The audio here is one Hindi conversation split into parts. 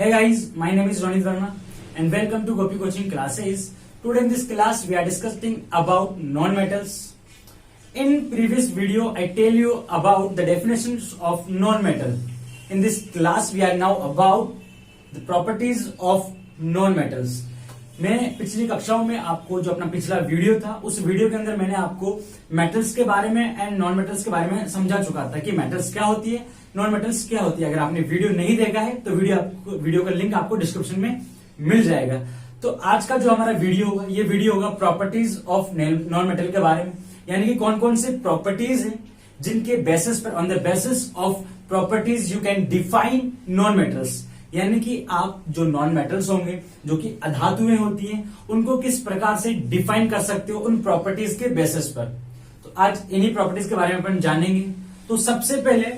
Hey guys, my name is Ronit Verma and welcome to Gopi Coaching Classes. Today in this class we are discussing about non-metals. In previous video I tell you about the definitions of non-metal. In this class we are now about the properties of non-metals. मैं पिछली कक्षाओं में आपको जो अपना पिछला वीडियो था उस वीडियो के अंदर मैंने आपको मेटल्स के बारे में एंड नॉन मेटल्स के बारे में समझा चुका था कि मेटल्स क्या होती है, नॉन मेटल्स क्या होती है। अगर आपने वीडियो नहीं देखा है तो वीडियो का लिंक आपको डिस्क्रिप्शन में मिल जाएगा। तो आज का जो हमारा वीडियो होगा ये वीडियो होगा प्रॉपर्टीज ऑफ नॉन मेटल के बारे में, यानी कि कौन कौन से प्रॉपर्टीज हैं जिनके बेसिस पर on the basis of properties you can define non metals, यानी कि आप जो नॉन मेटल्स होंगे जो कि अधातुएं होती हैं उनको किस प्रकार से डिफाइन कर सकते हो उन प्रॉपर्टीज के बेसिस पर। तो आज इन्हीं प्रॉपर्टीज के बारे में अपन जानेंगे। तो सबसे पहले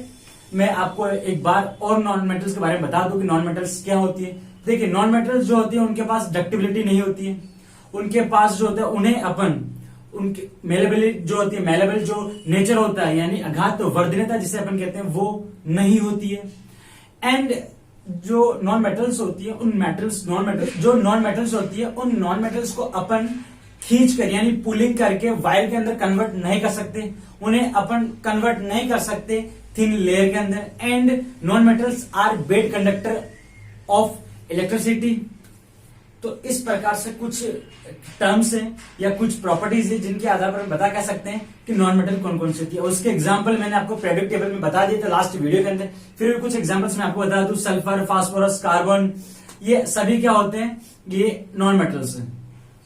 मैं आपको एक बार और नॉन मेटल्स के बारे में बता दूं कि नॉन मेटल्स क्या होती है। देखिए, नॉन मेटल्स जो होती है उनके पास डक्टिबिलिटी नहीं होती है, उनके पास जो होता है उन्हें अपन उनके मेलेबिलिटी जो होती है, मेलेबल जो नेचर होता है यानी अघात वर्धनीयता जिसे अपन कहते हैं वो नहीं होती है। एंड जो नॉन मेटल्स होती है उन नॉन मेटल्स होती है उन नॉन मेटल्स को अपन खींच कर यानी पुलिंग करके वायर के अंदर कन्वर्ट नहीं कर सकते, उन्हें अपन कन्वर्ट नहीं कर सकते थिन लेयर के अंदर। And non metals are bad conductor of electricity. तो इस प्रकार से कुछ टर्म्स हैं या कुछ प्रॉपर्टीज है जिनके आधार पर हम बता कह सकते हैं कि नॉन मेटल कौन कौन सी होती है। उसके एग्जांपल मैंने आपको पीरियोडिक टेबल में बता दिए थे लास्ट वीडियो के अंदर। फिर भी कुछ एग्जांपल्स मैं आपको बता दूं, सल्फर, फास्फोरस, कार्बन, ये सभी क्या होते हैं, ये नॉन मेटल्स हैं।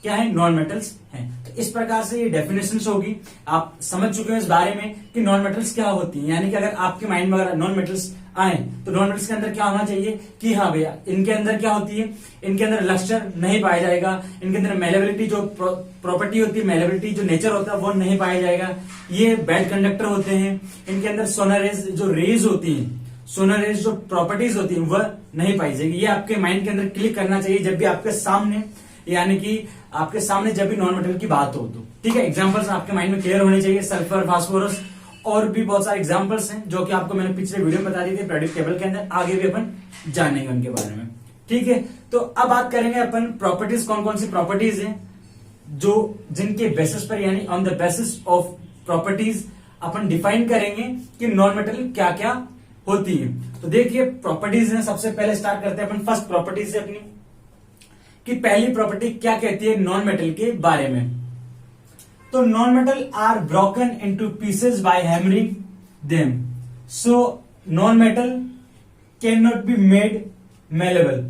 क्या है? नॉन मेटल्स हैं। तो इस प्रकार से ये डेफिनेशंस होगी, आप समझ चुके हैं इस बारे में कि नॉन मेटल्स क्या होती हैं। यानी कि अगर आपके माइंड में अगर नॉन मेटल्स आए तो नॉन मेटल्स के अंदर क्या होना चाहिए कि हाँ भैया इनके अंदर क्या होती है, इनके अंदर लस्टर नहीं पाया जाएगा, इनके अंदर मेलेबिलिटी जो प्रॉपर्टी होती है, मेलेबिलिटी जो नेचर होता है वो नहीं पाया जाएगा, ये बेड कंडक्टर होते हैं, इनके अंदर सोलर रेज जो रेज होती है, सोलर रेज जो प्रॉपर्टीज होती है वह नहीं पाई जाएगी। ये आपके माइंड के अंदर क्लिक करना चाहिए जब भी आपके सामने यानी कि आपके सामने जब भी नॉन मेटल की बात हो तो ठीक है। एग्जांपल्स आपके माइंड में क्लियर होने चाहिए, सल्फर, फास्फोरस और भी बहुत सारे एग्जांपल्स हैं जो कि आपको मैंने पिछले वीडियो में बता दिए थे पीरियोडिक टेबल के अंदर। आगे भी अपन जानेंगे उनके बारे में, ठीक है। तो अब बात करेंगे अपन प्रॉपर्टीज, कौन कौन सी प्रॉपर्टीज हैं जो जिनके बेसिस पर यानी on the basis of properties upon define करेंगे कि नॉन मेटल क्या क्या होती है। तो देखिए प्रॉपर्टीज हैं, सबसे पहले स्टार्ट करते हैं अपन फर्स्ट प्रॉपर्टीज से अपनी कि पहली प्रॉपर्टी क्या कहती है नॉन मेटल के बारे में। तो non metal are broken into pieces by hammering them, so non metal can not be made malleable.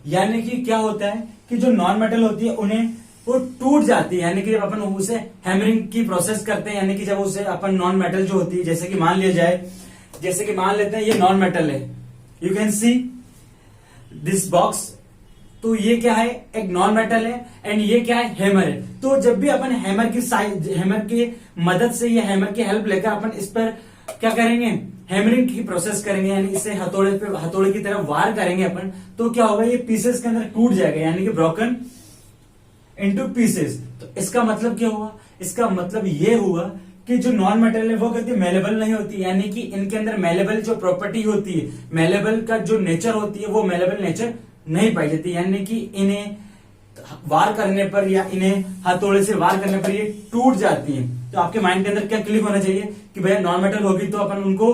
यानी कि क्या होता है कि जो नॉन मेटल होती है उन्हें वो टूट जाती है, यानी कि जब अपन उसे हैमरिंग की प्रोसेस करते हैं, यानी कि जब उसे अपन नॉन मेटल जो होती है जैसे कि मान लिया जाए, जैसे कि मान लेते हैं ये नॉन मेटल है, you can see this box. तो ये क्या है, एक नॉन मेटल है एंड ये क्या है, हैमर है। तो जब भी अपन हैमर की मदद से या हैमर की हेल्प लेकर अपन इस पर क्या करेंगे, हैमरिंग की प्रोसेस करेंगे, यानी इसे हथौड़े की तरफ वार करेंगे अपन, तो क्या होगा, ये पीसेस के अंदर टूट जाएगा, यानी कि ब्रोकन इनटू पीसेस। तो इसका मतलब क्या हुआ, इसका मतलब ये हुआ कि जो नॉन मेटल है वो कहती मेलेबल नहीं होती, यानी कि इनके अंदर मेलेबल जो प्रॉपर्टी होती है, मेलेबल का जो नेचर होती है वो मेलेबल नेचर नहीं पाई जाती, यानी कि इन्हें वार करने पर या इन्हें हथौड़े से वार करने पर ये टूट जाती है। तो आपके माइंड के अंदर क्या क्लिक होना चाहिए कि भैया नॉन मेटल होगी तो अपन उनको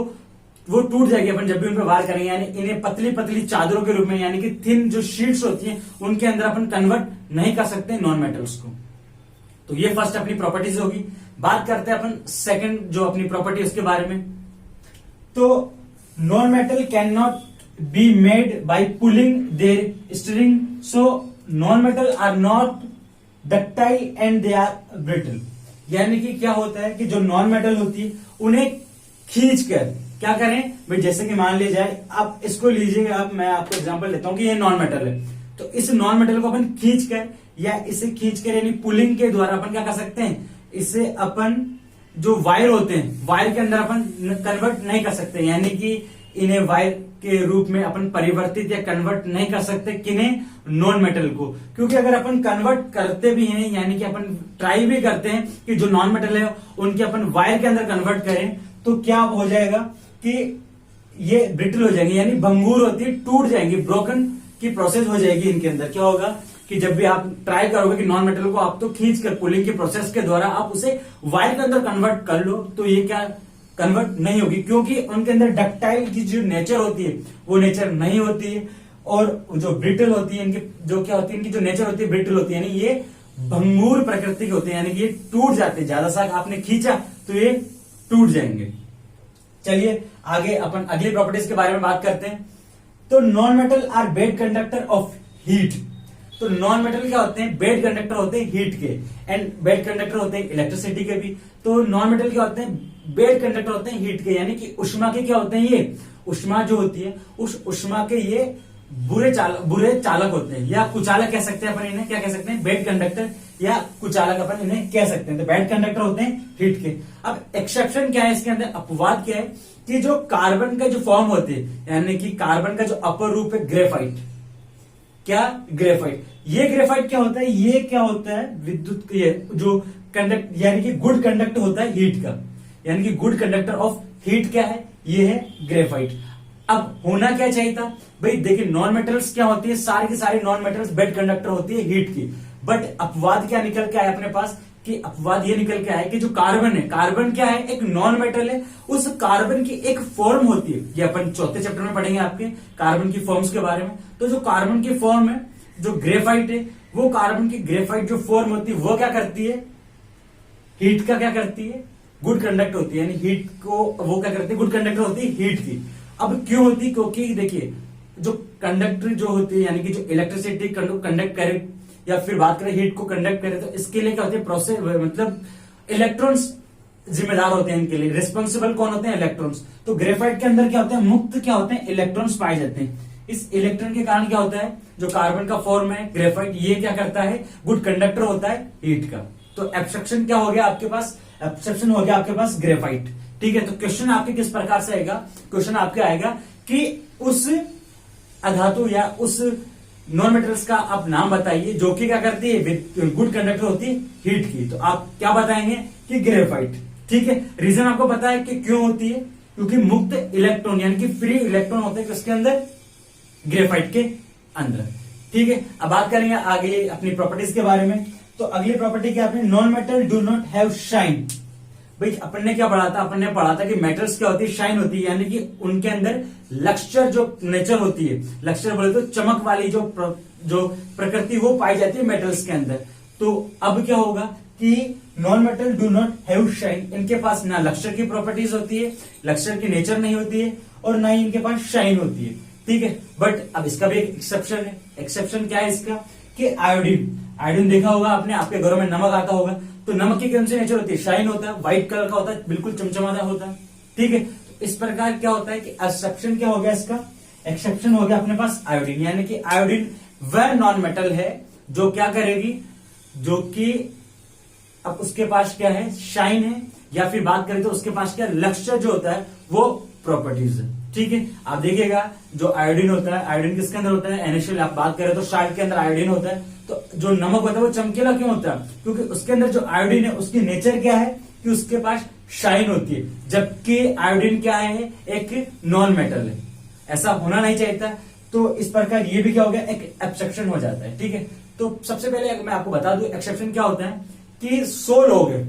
वो टूट जाएगी अपन जब भी उन पर वार करेंगे, यानी इन्हें पतली पतली चादरों के रूप में यानी कि थिन जो शीट्स होती हैं उनके अंदर अपन कन्वर्ट नहीं कर सकते नॉन मेटल्स को। तो ये फर्स्ट अपनी प्रॉपर्टीज होगी। बात करते हैं अपन सेकंड जो अपनी प्रॉपर्टी उसके बारे में। तो non metal can not be made by pulling their string, so non-metal are not ductile and they are brittle। यानी कि क्या होता है कि जो नॉन मेटल होती है उन्हें खींच कर क्या करें भाई, जैसे कि मान लिया जाए आप इसको लीजिएगा, अब मैं आपको एग्जांपल लेता हूं कि ये नॉन मेटल है, तो इस नॉन मेटल को अपन खींच कर या इसे खींच कर यानी पुलिंग के द्वारा अपन क्या कर सकते हैं, इसे अपन जो वायर होते हैं वायर के अंदर अपन कन्वर्ट नहीं कर सकते, यानी कि इन्हें वायर के रूप में अपन परिवर्तित या कन्वर्ट नहीं कर सकते किन्हें, नॉन मेटल को। क्योंकि अगर अपन कन्वर्ट करते भी हैं यानी कि अपन ट्राई भी करते हैं कि जो नॉन मेटल है उनके अपन वायर के अंदर कन्वर्ट करें, तो क्या हो जाएगा कि ये ब्रिटल हो जाएंगे, यानी भंगुर होती है, टूट जाएंगी, ब्रोकन की प्रोसेस हो जाएगी इनके अंदर। क्या होगा कि जब भी आप ट्राई करोगे कि नॉन मेटल को आप तो खींच कर कूलिंग की प्रोसेस के द्वारा आप उसे वायर के अंदर कन्वर्ट कर लो, तो ये क्या कन्वर्ट नहीं होगी, क्योंकि उनके अंदर डक्टाइल की जो नेचर होती है वो नेचर नहीं होती है, और जो ब्रिटल होती है इनकी जो क्या होती है, इनकी जो नेचर होती है ब्रिटल होती है, यानी ये भंगुर प्रकृति के होते हैं, यानी कि ये टूट जाते हैं, ज्यादा सा आपने खींचा तो ये टूट जाएंगे। चलिए आगे अपन अगली प्रॉपर्टीज के बारे में बात करते हैं। तो non metal are bad conductor of heat. तो नॉन मेटल क्या होते हैं, बेड कंडक्टर होते हैं हीट के, एंड बेड कंडक्टर होते हैं इलेक्ट्रिसिटी के भी। तो नॉन मेटल क्या होते हैं, बेड कंडक्टर होते हैं हीट के, यानी कि उष्मा के क्या होते हैं, ये उष्मा जो होती है उस उष्मा के ये बुरे चालक होते हैं, या कुचालक कह सकते हैं अपन इन्हें, क्या कह सकते हैं, बेड कंडक्टर या कुचालक अपन इन्हें कह सकते हैं। तो बेड कंडक्टर होते हैं हीट के। अब एक्सेप्शन क्या है इसके अंदर, अपवाद क्या है, कि जो कार्बन का जो फॉर्म होते हैं, यानी कि कार्बन का जो अपर रूप है ग्रेफाइट, क्या ग्रेफाइट, ये ग्रेफाइट क्या होता है, ये क्या होता है विद्युत, ये जो कंडक्ट यानी कि गुड कंडक्टर होता है हीट का, यानी कि गुड कंडक्टर ऑफ हीट क्या है, ये है ग्रेफाइट। अब होना क्या चाहिए था भाई, देखिए नॉन मेटल्स क्या होती है, सारे के सारे नॉन मेटल्स बेड कंडक्टर होती है हीट की, बट अपवाद क्या निकल के आया अपने पास, कि अपवाद ये निकल के आया कि जो कार्बन है, कार्बन क्या है, एक नॉन मेटल है, उस कार्बन की एक फॉर्म होती है, ये अपन चौथे चैप्टर में पढ़ेंगे आपके कार्बन की फॉर्म्स के बारे में। तो जो कार्बन की फॉर्म है, जो ग्रेफाइट है, वो कार्बन की ग्रेफाइट जो फॉर्म होती है वो क्या करती है, हीट का क्या करती है, गुड कंडक्ट होती है, यानी हीट को वो क्या करती है, गुड कंडक्टर होती है हीट की। अब क्यों होती, क्योंकि देखिए जो कंडक्टर जो होती है, यानी कि जो इलेक्ट्रिसिटी कंडक्ट करे या फिर बात करें हीट को कंडक्ट करे, तो इसके लिए क्या होती है प्रोसेस, मतलब इलेक्ट्रॉन्स जिम्मेदार होते हैं इनके लिए, रिस्पॉन्सिबल कौन होते हैं, इलेक्ट्रॉन्स। तो ग्रेफाइट के अंदर क्या होता है, मुक्त क्या होते हैं, इलेक्ट्रॉन्स पाए जाते हैं। इस इलेक्ट्रॉन के कारण क्या होता है, जो कार्बन का फॉर्म है ग्रेफाइट, ये क्या करता है, गुड कंडक्टर होता है हीट का। तो एब्स्ट्रक्शन क्या हो गया आपके पास, एब्स्ट्रक्शन हो गया आपके पास ग्रेफाइट। ठीक है, तो क्वेश्चन आपके किस प्रकार से आएगा, क्वेश्चन आपके आएगा कि उस अधातु या उस नॉन मेटल्स का आप नाम बताइए जो कि क्या करती है, गुड कंडक्टर होती है हीट की। तो आप क्या बताएंगे कि ग्रेफाइट। ठीक है, रीजन आपको पता है कि क्यों होती है, क्योंकि मुक्त इलेक्ट्रॉन यानी कि फ्री इलेक्ट्रॉन होते हैं किसके अंदर, ग्रेफाइट के अंदर। ठीक है, अब बात करेंगे आगे अपनी प्रॉपर्टीज के बारे में। तो अगली प्रॉपर्टी क्या आपने, non metal do not have shine. भाई अपन ने क्या पढ़ा था, अपन ने पढ़ा था कि मेटल्स क्या होती है, शाइन होती है, यानी कि उनके अंदर लक्ष्चर जो नेचर होती है, लक्ष्चर बोले तो चमक वाली जो प्रकृति वो पाई जाती है मेटल्स के अंदर। तो अब क्या होगा कि non metal do not have shine, इनके पास ना लक्ष्चर की प्रॉपर्टीज होती है, लक्ष्चर की नेचर नहीं होती है, और ना ही इनके पास शाइन होती है। ठीक है, बट अब इसका भी एक एक्सेप्शन है। एक्सेप्शन क्या है इसका, कि आयोडीन, आयोडीन देखा होगा आपने, आपके घरों में नमक आता होगा, तो नमक की कौन सी नेचर होती है, शाइन होता है, व्हाइट कलर का होता है, बिल्कुल चमचमाता होता है। ठीक है, तो इस प्रकार क्या होता है कि एक्सेप्शन क्या हो गया इसका, एक्सेप्शन हो गया अपने पास आयोडीन, यानी कि आयोडीन वह नॉन मेटल है जो क्या करेगी, जो कि अब उसके पास क्या है, शाइन है, या फिर बात करें तो उसके पास क्या लक्ष्य जो होता है वो प्रॉपर्टीज है। ठीक है, आप देखिएगा जो आयोडीन होता है, आयोडीन किसके अंदर होता है, NaCl। आप बात करें तो साल्ट के अंदर आयोडीन होता है। तो जो नमक होता है वो चमकीला क्यों होता है, क्योंकि उसके अंदर जो आयोडीन है उसकी नेचर क्या है कि उसके पास शाइन होती है, जबकि आयोडीन क्या है, एक नॉन मेटल है। ऐसा होना नहीं चाहिए था। तो इस प्रकार ये भी क्या हो गया, एक एक्सेप्शन हो जाता है। ठीक है, तो सबसे पहले मैं आपको बता दूं एक्सेप्शन क्या होता है, कि 100 लोग हैं,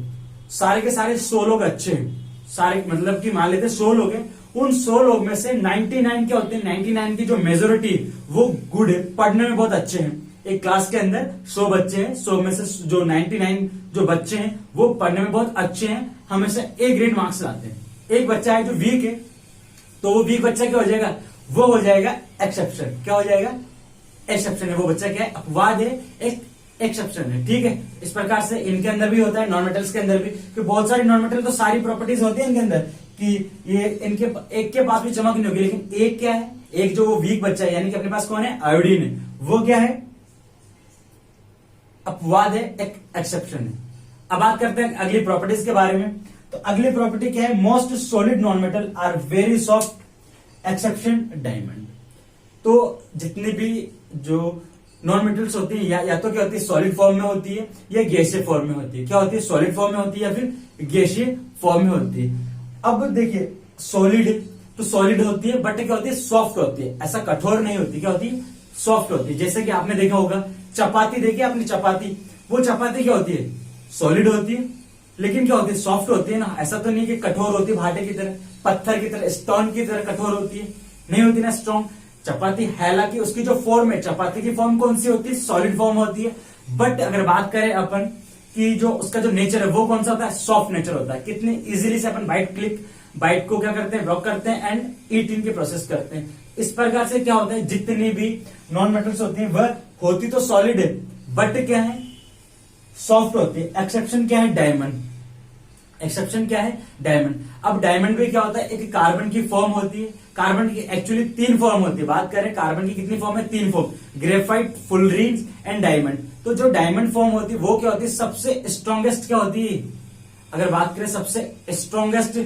सारे के सारे 100 लोग अच्छे हैं, सारे मतलब कि मान लेते 100 लोग हैं, उन 100 लोग में से 99 क्या होते हैं, 99 की जो मेजोरिटी वो गुड है, पढ़ने में बहुत अच्छे हैं। एक क्लास के अंदर 100 बच्चे हैं, 100 में से जो 99 जो बच्चे हैं वो पढ़ने में बहुत अच्छे हैं, हमेशा A ग्रेड मार्क्स लाते हैं। एक बच्चा है जो वीक है, तो वो वीक बच्चा क्या हो जाएगा, वो हो जाएगा एक्सेप्शन। क्या हो जाएगा, एक्सेप्शन है, वो बच्चा क्या है, अपवाद है, एक एक्सेप्शन है। ठीक है, इस प्रकार से इनके अंदर भी होता है, नॉन मेटल्स के अंदर भी, कि बहुत सारी नॉन मेटल तो सारी प्रॉपर्टीज होती है इनके अंदर, कि ये इनके एक के पास भी चमक नहीं होगी, लेकिन एक क्या है, एक जो वो वीक बच्चा है, यानी कि अपने पास कौन है, आयोडीन है, वो क्या है, अपवाद है, एक एक्सेप्शन है। अब बात करते हैं अगली प्रॉपर्टीज के बारे में। तो अगली प्रॉपर्टी क्या है, most solid non metal are very soft exception diamond. तो जितनी भी जो नॉन मेटल्स होती है या तो क्या होती है, सॉलिड फॉर्म में होती है या गैसीय फॉर्म में होती है। क्या होती है, सॉलिड फॉर्म में होती है या फिर गैसीय फॉर्म में होती है। अब देखिए सॉलिड, तो सॉलिड होती है, बट क्या होती है, सॉफ्ट होती है, ऐसा कठोर नहीं होती। क्या होती है, सॉफ्ट होती है। जैसे कि आपने देखा होगा चपाती, देखिए आपने चपाती, वो चपाती क्या होती है, सॉलिड होती है, लेकिन क्या होती है, सॉफ्ट होती है ना। ऐसा तो नहीं कि कठोर होती है, भाटे की तरह, पत्थर की तरह, स्टोन की तरह कठोर होती है, नहीं होती ना स्ट्रॉन्ग चपाती। हालांकि उसकी जो फॉर्म है, चपाती की फॉर्म कौन सी होती है, सॉलिड फॉर्म होती है। बट अगर बात करें अपन कि जो उसका जो नेचर है वो कौन सा होता है, सॉफ्ट नेचर होता है। कितने इजीली से अपन बाइट को क्या करते हैं, ब्लॉक करते हैं एंड ईटिंग की प्रोसेस करते हैं। इस प्रकार से क्या होता है, जितनी भी नॉन मेटल्स होती हैं वह होती तो सॉलिड है, बट क्या है, सॉफ्ट होती है। एक्सेप्शन क्या है, डायमंड। एक्सेप्शन क्या है, डायमंड। अब डायमंड में क्या होता है, एक कार्बन की फॉर्म होती है। कार्बन की एक्चुअली 3 फॉर्म होती है। बात करें कार्बन की कितनी फॉर्म है, 3 form, graphite, fullerene and diamond. तो जो डायमंड फॉर्म होती है वो क्या होती है, सबसे स्ट्रॉन्गेस्ट क्या होती है। अगर बात करें सबसे स्ट्रॉन्गेस्ट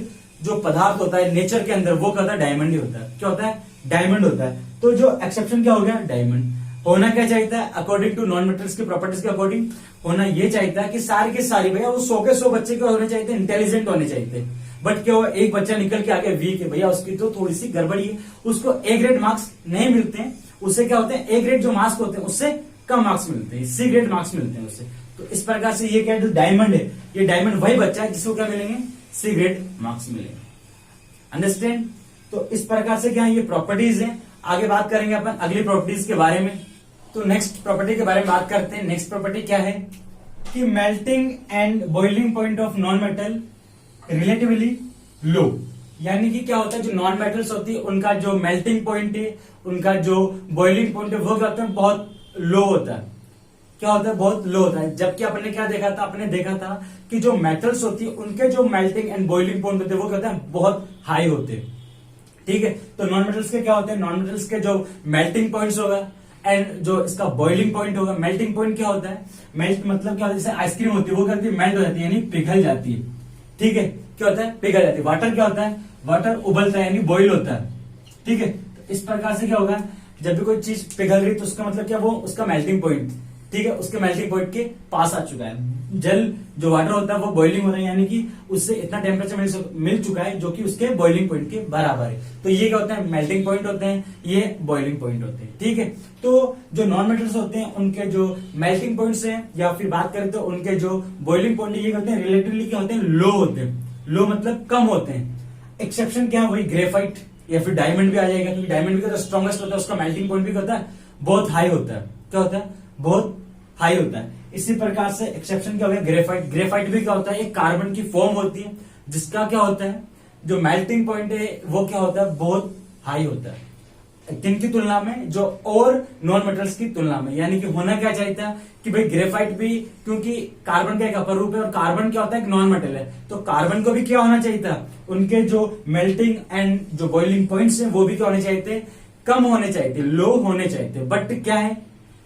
जो पदार्थ होता है नेचर के अंदर, वो क्या होता है, डायमंड ही होता है। क्या होता है, डायमंड होता है। तो जो एक्सेप्शन क्या हो गया, डायमंड। होना क्या चाहिए था, अकॉर्डिंग टू नॉन मेटल्स की प्रॉपर्टीज के अकॉर्डिंग होना ये चाहिए था कि सारी की सारी भैया वो 100 के 100 बच्चे क्या होने चाहिए थे, इंटेलिजेंट होने चाहिए थे। बट क्या हुआ, एक बच्चा निकल के आ गया वीक है, भैया उसकी तो थोड़ी सी गड़बड़ी है, उसको ए ग्रेड मार्क्स नहीं मिलते हैं। उससे क्या होते हैं, ए ग्रेड जो मार्क्स होते हैं उससे कम मार्क्स मिलते हैं, सी ग्रेड मार्क्स मिलते हैं उससे। तो इस प्रकार से ये क्या, जो डायमंड है, ये डायमंड वही बच्चा है जिसको क्या मिलेंगे, सी ग्रेड मार्क्स मिलेंगे। अंडरस्टैंड। तो इस प्रकार से क्या है, ये प्रॉपर्टीज है। आगे बात करेंगे अपन अगली प्रॉपर्टीज के बारे में। तो नेक्स्ट प्रॉपर्टी के बारे में बात करते हैं। नेक्स्ट प्रॉपर्टी क्या है कि melting and boiling point of non metal relatively low. यानी कि क्या होता है, जो नॉन मेटल्स होती है उनका जो मेल्टिंग पॉइंट है, उनका जो बॉइलिंग पॉइंट है, वो क्या होता है, बहुत लो होता है। क्या होता है, बहुत लो होता है। जबकि अपने क्या देखा था, अपने देखा था कि जो मेटल्स होती है उनके जो मेल्टिंग एंड बॉइलिंग पॉइंट होते हैं वो क्या होता है, बहुत हाई होते हैं। ठीक है। तो नॉन मेटल्स के क्या होते हैं, नॉन मेटल्स के जो मेल्टिंग पॉइंट्स होगा एंड जो इसका बॉइलिंग पॉइंट होगा। मेल्टिंग पॉइंट क्या होता है, मेल्ट मतलब क्या होता है, जैसे आइसक्रीम होती है वो करती है, मेल्ट हो जाती है यानी पिघल जाती है। ठीक है। क्या होता है, पिघल जाती है। वाटर क्या होता है, वाटर उबलता है यानी बॉइल होता है। ठीक है। तो इस प्रकार से क्या होगा, जब भी कोई चीज पिघल रही तो उसका मतलब क्या, वो उसका मेल्टिंग पॉइंट, ठीक है, उसके मेल्टिंग पॉइंट के पास आ चुका है। जल जो वाटर होता है वो बॉइलिंग हो रहा है, यानी कि उससे इतना टेम्परेचर मिल चुका है जो कि उसके बॉइलिंग पॉइंट के बराबर है। तो ये क्या होता है, मेल्टिंग पॉइंट होते हैं, ये बॉइलिंग पॉइंट होते हैं। ठीक है। तो जो नॉन मेटल्स होते हैं उनके जो मेल्टिंग पॉइंट्स हैं, या फिर बात करें तो उनके जो बॉइलिंग पॉइंट ये होते हैं, रिलेटिवली क्या होते हैं, लो होते हैं। लो मतलब कम होते हैं। एक्सेप्शन क्या है, वही ग्रेफाइट या फिर डायमंड भी आ जाएगा, क्योंकि डायमंड भी स्ट्रॉन्गेस्ट होता है, उसका मेल्टिंग पॉइंट भी होता है बहुत हाई होता है। क्या होता है, बहुत हाई होता है। इसी प्रकार से एक्सेप्शन क्या हो गया, ग्रेफाइट। ग्रेफाइट भी क्या होता है, एक कार्बन की फॉर्म होती है जिसका क्या होता है, जो मेल्टिंग पॉइंट है वो क्या होता है, बहुत हाई होता है। किनकी तुलना में, जो और नॉन मेटल्स की तुलना में। यानी कि होना क्या चाहिए था कि भाई ग्रेफाइट भी, क्योंकि कार्बन का एक अपर रूप है और कार्बन क्या होता है, एक नॉन मेटल है, तो कार्बन को भी क्या होना चाहिए था, उनके जो मेल्टिंग एंड जो बॉइलिंग पॉइंट्स हैं वो भी क्या होने चाहिए थे, कम होने चाहिए थे, लो होने चाहिए थे। बट क्या है,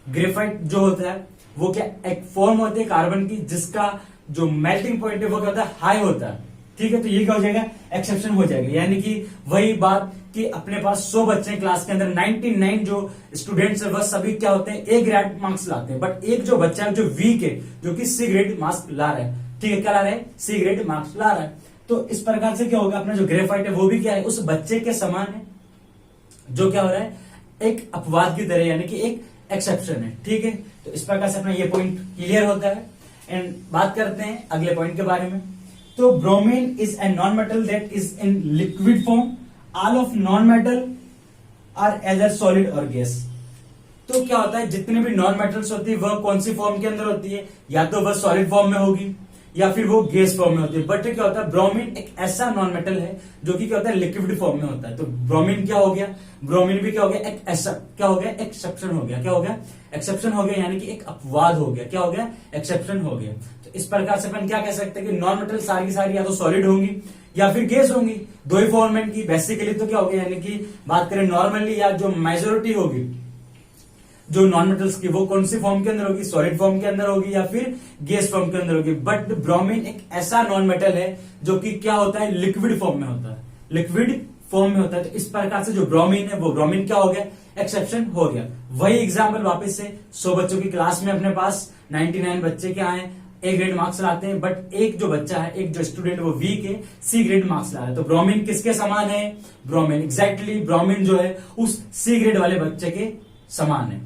ग्रेफाइट जो होता है वो क्या, एक फॉर्म होती है कार्बन की जिसका जो मेल्टिंग पॉइंट है वो क्या होता है, हाई होता है। ठीक है। तो ये क्या हो जाएगा, एक्सेप्शन हो जाएगा। यानी कि वही बात कि अपने पास 100 बच्चे क्लास के अंदर, 99 जो स्टूडेंट्स है वह सभी क्या होते हैं, ए ग्रेड मार्क्स लाते हैं। बट एक जो बच्चा है जो वीक है, जो कि सी ग्रेड मार्क्स ला रहा है। ठीक है, क्या ला रहा है, सी ग्रेड मार्क्स ला रहा है। तो इस प्रकार से क्या होगा, अपना जो ग्रेफाइट है वो भी क्या है, उस बच्चे के समान है जो क्या हो रहा है, एक अपवाद की तरह, यानी कि एक एक्सेप्शन है। ठीक है। तो इस प्रकार से अपना ये पॉइंट क्लियर होता है। एंड बात करते हैं अगले पॉइंट के बारे में। तो bromine is a non metal that is in liquid form. All of non metal are either solid और गैस। तो क्या होता है, जितने भी नॉन मेटल्स होती है वह कौन सी फॉर्म के अंदर होती है, या तो वह सॉलिड फॉर्म में होगी या फिर वो गैस फॉर्म में होती है। बट क्या होता है, ब्रोमीन एक ऐसा नॉन मेटल है जो कि क्या होता है, लिक्विड फॉर्म में होता है। तो ब्रोमीन क्या हो गया, ब्रोमीन भी क्या हो गया, एक ऐसा क्या हो गया, एक्सेप्शन हो गया। क्या हो गया, एक्सेप्शन हो गया, यानी कि एक अपवाद हो गया। क्या हो गया, एक्सेप्शन हो गया। तो इस प्रकार से अपन क्या कह सकते हैं कि नॉन मेटल सारी की सारी या तो सॉलिड होंगी या फिर गैस होंगी, दो ही फॉर्मेट की। बेसिकली तो क्या हो गया, यानी कि बात करें नॉर्मली या जो मेजोरिटी होगी जो नॉन मेटल्स की, वो कौन सी फॉर्म के अंदर होगी, सॉलिड फॉर्म के अंदर होगी या फिर गैस फॉर्म के अंदर होगी। बट ब्रोमीन एक ऐसा नॉन मेटल है जो कि क्या होता है, लिक्विड फॉर्म में होता है, लिक्विड फॉर्म में होता है। तो इस प्रकार से जो ब्रोमीन है वो ब्रोमीन क्या हो गया, एक्सेप्शन हो गया। वही एग्जाम्पल वापस से 100 बच्चों की क्लास में अपने पास 99 बच्चे क्या है, ए ग्रेड मार्क्स लाते हैं। बट एक जो बच्चा है, एक जो स्टूडेंट वो वीक है, सी ग्रेड मार्क्स ला रहा है। तो ब्रोमीन किसके समान है, ब्रोमीन एग्जैक्टली ब्रोमीन जो है उस सी ग्रेड वाले बच्चे के समान है।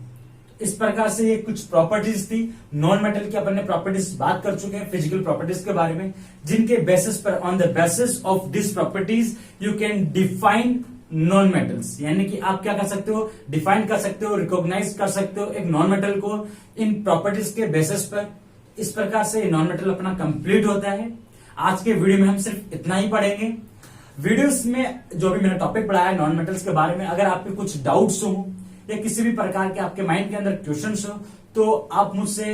इस प्रकार से ये कुछ प्रॉपर्टीज थी नॉन मेटल की, अपन ने प्रॉपर्टीज बात कर चुके हैं फिजिकल प्रॉपर्टीज के बारे में, जिनके बेसिस पर on the basis of this properties you can define non metals. यानी कि आप क्या कर सकते हो, डिफाइन कर सकते हो, रिकॉग्नाइज कर सकते हो एक नॉन मेटल को इन प्रॉपर्टीज के बेसिस पर। इस प्रकार से नॉन मेटल अपना कंप्लीट होता है। आज के वीडियो में हम सिर्फ इतना ही पढ़ेंगे। वीडियोस में जो भी मैंने टॉपिक पढ़ाया है नॉन मेटल्स के बारे में, अगर आपके कुछ डाउट्स हो या किसी भी प्रकार के आपके माइंड के अंदर क्वेश्चंस हो तो आप मुझसे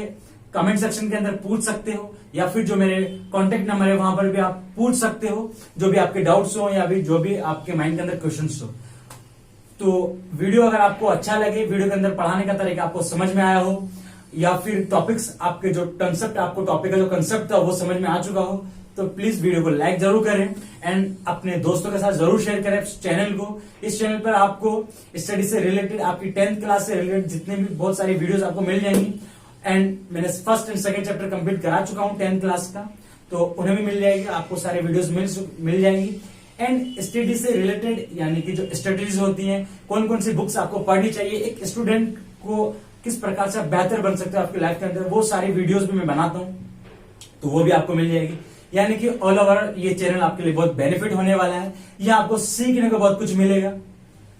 कमेंट सेक्शन के अंदर पूछ सकते हो, या फिर जो मेरे कॉन्टेक्ट नंबर है वहां पर भी आप पूछ सकते हो जो भी आपके डाउट्स हो या भी जो भी आपके माइंड के अंदर क्वेश्चंस हो। तो वीडियो अगर आपको अच्छा लगे, वीडियो के अंदर पढ़ाने का तरीका आपको समझ में आया हो, या फिर टॉपिक्स आपके जो कंसेप्ट आपको टॉपिक का जो कंसेप्ट था वो समझ में आ चुका हो, तो प्लीज वीडियो को लाइक जरूर करें एंड अपने दोस्तों के साथ जरूर शेयर करें चैनल को। इस चैनल पर आपको स्टडी से रिलेटेड, आपकी 10th क्लास से रिलेटेड जितने भी बहुत सारी वीडियोस आपको मिल जाएंगी। एंड मैंने first and second chapter complete करा चुका हूं 10th क्लास का, तो उन्हें भी मिल जाएगी, आपको सारे वीडियोस मिल जाएंगी। एंड स्टडी से रिलेटेड यानी कि जो स्टडीज होती हैं, कौन कौन सी बुक्स आपको पढ़नी चाहिए, एक स्टूडेंट को किस प्रकार से आप बेहतर बन सकते हो आपकी लाइफ के अंदर, वो सारी वीडियोस भी मैं बनाता हूं, तो वो भी आपको मिल जाएगी। यानी कि ऑल ओवर ये चैनल आपके लिए बहुत बेनिफिट होने वाला है, यहाँ आपको सीखने को बहुत कुछ मिलेगा।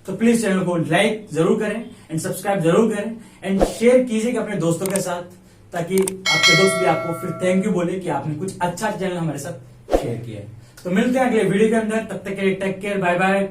तो प्लीज चैनल को लाइक जरूर करें एंड सब्सक्राइब जरूर करें एंड शेयर कीजिएगा अपने दोस्तों के साथ, ताकि आपके दोस्त भी आपको फिर थैंक यू बोले कि आपने कुछ अच्छा चैनल हमारे साथ शेयर किया है। तो मिलते हैं अगले वीडियो के अंदर, तब तक के लिए टेक केयर, बाय बाय।